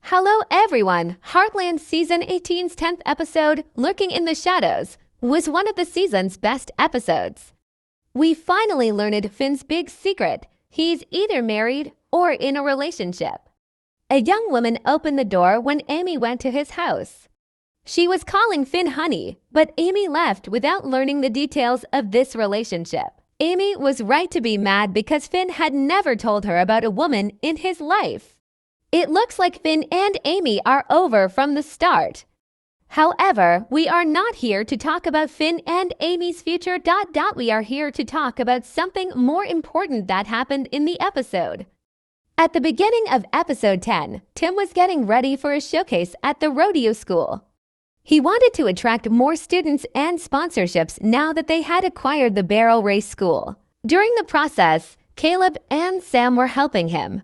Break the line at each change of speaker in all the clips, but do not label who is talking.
Hello everyone! Heartland Season 18's 10th episode, Lurking in the Shadows, was one of the season's best episodes. We finally learned Finn's big secret. He's either married or in a relationship. A young woman opened the door when Amy went to his house. She was calling Finn honey, but Amy left without learning the details of this relationship. Amy was right to be mad because Finn had never told her about a woman in his life. It looks like Finn and Amy are over from the start. However, we are not here to talk about Finn and Amy's future. We are here to talk about something more important that happened in the episode. At the beginning of episode 10, Tim was getting ready for a showcase at the rodeo school. He wanted to attract more students and sponsorships now that they had acquired the barrel race school. During the process, Caleb and Sam were helping him.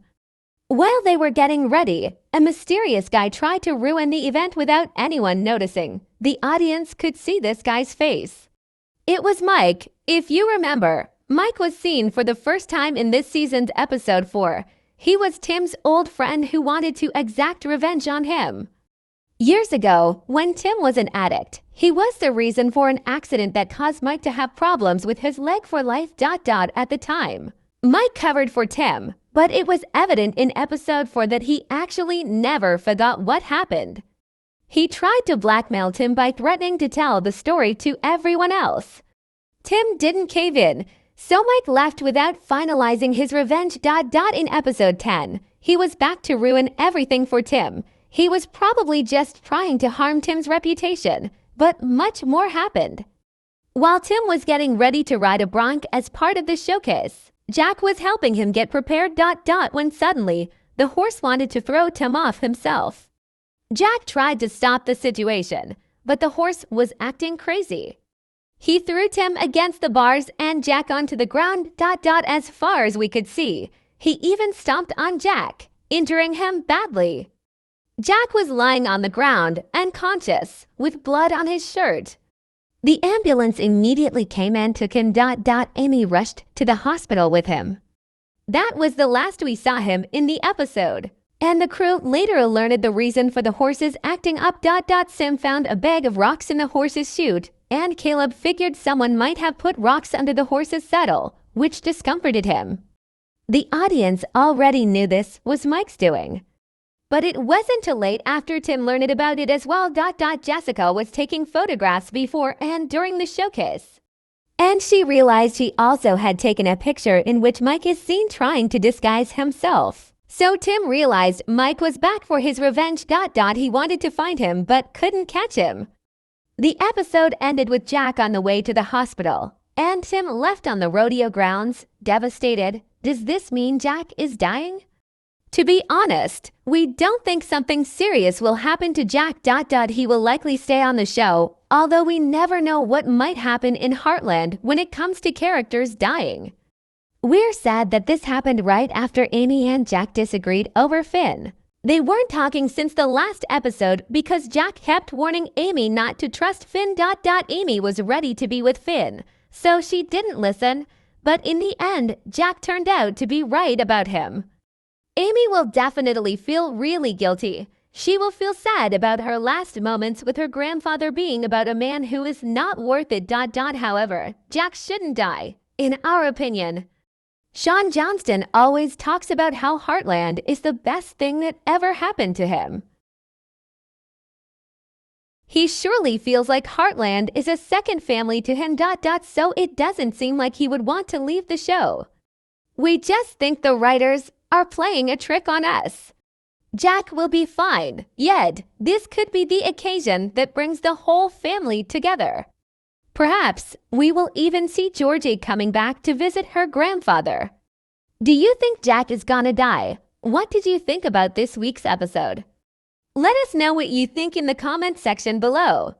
While they were getting ready, a mysterious guy tried to ruin the event without anyone noticing. The audience could see this guy's face. It was Mike. If you remember, Mike was seen for the first time in this season's episode 4. He was Tim's old friend who wanted to exact revenge on him. Years ago, when Tim was an addict, he was the reason for an accident that caused Mike to have problems with his leg for life. At the time, Mike covered for Tim, but it was evident in episode 4 that he actually never forgot what happened. He tried to blackmail Tim by threatening to tell the story to everyone else. Tim didn't cave in, so Mike left without finalizing his revenge. In episode 10, he was back to ruin everything for Tim. He was probably just trying to harm Tim's reputation, but much more happened. While Tim was getting ready to ride a bronc as part of the showcase, Jack was helping him get prepared. When suddenly, the horse wanted to throw Tim off himself. Jack tried to stop the situation, but the horse was acting crazy. He threw Tim against the bars and Jack onto the ground. As far as we could see, he even stomped on Jack, injuring him badly. Jack was lying on the ground, unconscious, with blood on his shirt. The ambulance immediately came and took him. Amy rushed to the hospital with him. That was the last we saw him in the episode, and the crew later learned the reason for the horses acting up. Sim found a bag of rocks in the horse's chute, and Caleb figured someone might have put rocks under the horse's saddle, which discomforted him. The audience already knew this was Mike's doing. But it wasn't too late after Tim learned about it as well. Jessica was taking photographs before and during the showcase, and she realized he also had taken a picture in which Mike is seen trying to disguise himself. So Tim realized Mike was back for his revenge. He wanted to find him but couldn't catch him. The episode ended with Jack on the way to the hospital, and Tim left on the rodeo grounds, devastated. Does this mean Jack is dying? To be honest, we don't think something serious will happen to Jack. He will likely stay on the show, although we never know what might happen in Heartland when it comes to characters dying. We're sad that this happened right after Amy and Jack disagreed over Finn. They weren't talking since the last episode because Jack kept warning Amy not to trust Finn. Amy was ready to be with Finn, so she didn't listen, but in the end, Jack turned out to be right about him. Amy will definitely feel really guilty. She will feel sad about her last moments with her grandfather being about a man who is not worth it. However, Jack shouldn't die, in our opinion. Sean Johnston always talks about how Heartland is the best thing that ever happened to him. He surely feels like Heartland is a second family to him. So it doesn't seem like he would want to leave the show. We just think the writers are playing a trick on us. Jack will be fine, yet this could be the occasion that brings the whole family together. Perhaps we will even see Georgie coming back to visit her grandfather. Do you think Jack is gonna die? What did you think about this week's episode? Let us know what you think in the comment section below.